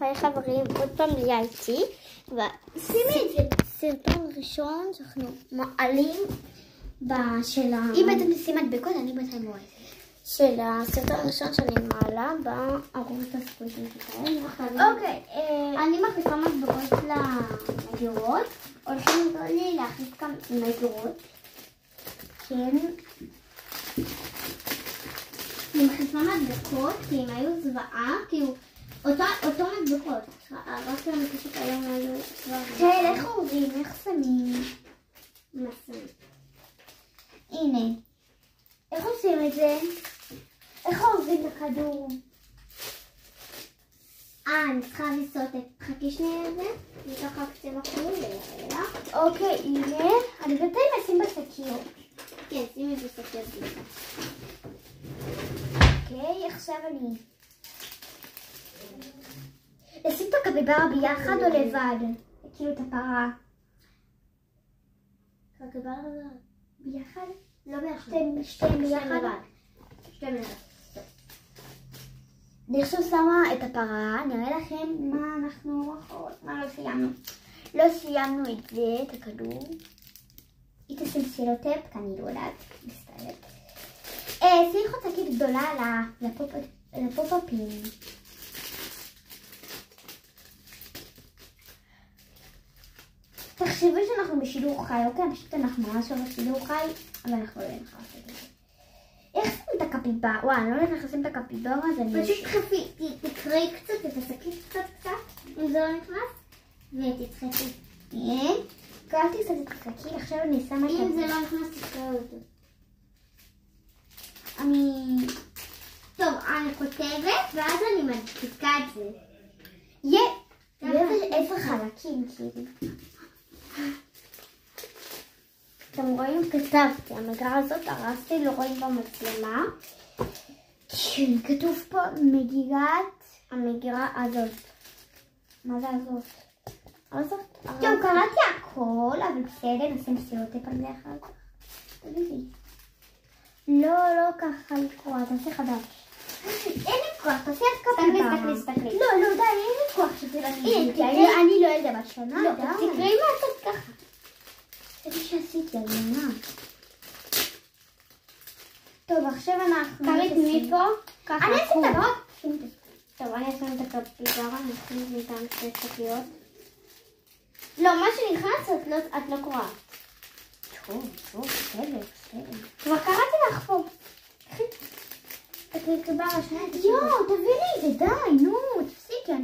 היי חברים, עוד פעם ליה איתי, ושימי את זה סרטון ראשון שאנחנו מעלים בשלה... אם אתם נשים מדבקות, אני בינתיים רואה את זה. של הסרטון הראשון שאני מעלה בערוץ הספורטים שלהם. אוקיי, אני מחליפה מדבקות למגירות. הולכים לי להכניס כאן מגירות. כן. אני מחליפה מדבקות, כי הם היו זוועה, כאילו... אותו מדבקות. רק להם פשוט היום היו זוועה. כן, איך עוברים? איך שמים? מה שמים? הנה. איך עושים את זה? איך עוברים את הכדור? אני צריכה לסות את... חכי שנייה את זה. אני ככה קצה בחור לילה. אוקיי, הנה. אני בינתיים אשים בשקיות. כן, שימי בשקיות בלכה. אוקיי, עכשיו אני... לשים את הקפיברה ביחד או לבד? כאילו את הפרה. הקפיברה ביחד? לא ביחד. שתיים ביחד? שתיים לבד. אני עכשיו שמה את הפרה, נראה לכם מה אנחנו רחות, מה לא סיימנו. לא סיימנו את זה, את הכדור. היא תשים סילוטפ, כי אני לא יודעת, מסתלת. שימי חוצקית גדולה לפופ-אפים. תחשבו שאנחנו בשידור חי, אוקיי? פשוט אנחנו ממש לא בשידור חי, אבל אנחנו לא נוכל לעשות את זה. איך שמים את הקפיברה? וואי, אני לא יודעת איך לשים את הקפיברה, אז אני... פשוט תקראי קצת, תתעסקי קצת, אם זה לא נכנס, ותצחקי. קראתי קצת את תצחקי, עכשיו אני שמה את... אם זה לא נכנס, תקראי אותו. טוב, אני כותבת, ואז אני מדפיקה את זה. איזה חלקים, כאילו. אתם רואים? כתבתי, המגירה הזאת הרסתי, לא רואים במצלמה. כתוב פה המגירה הזאת. מה זה הזאת? הזאת? טוב, קראתי הכל, אבל בסדר, נשים סילוטפ על זה אחר כך. תגידי. לא ככה לקרוא, תעשה חדש. אין לי כוח, תעשי את קפיברה. תסתכלי. לא, די, אין לי כוח שזה לא נגיד. אני לא ילדה בת שנה, די. תקראי מהצד ככה. זה מה שעשיתי, אני עונה. טוב, עכשיו אנחנו... קרית מפה, ככה. אני אשים את הבאות. טוב, אני אשים את הקפיברה, אני אשים בינתיים שתי שקיות. לא, מה שנכנס את לא קוראת. טוב, בסדר. כבר קראתי לך פה. תקראי קפיברה, תביאי לי את זה, די, נו, תפסיקי.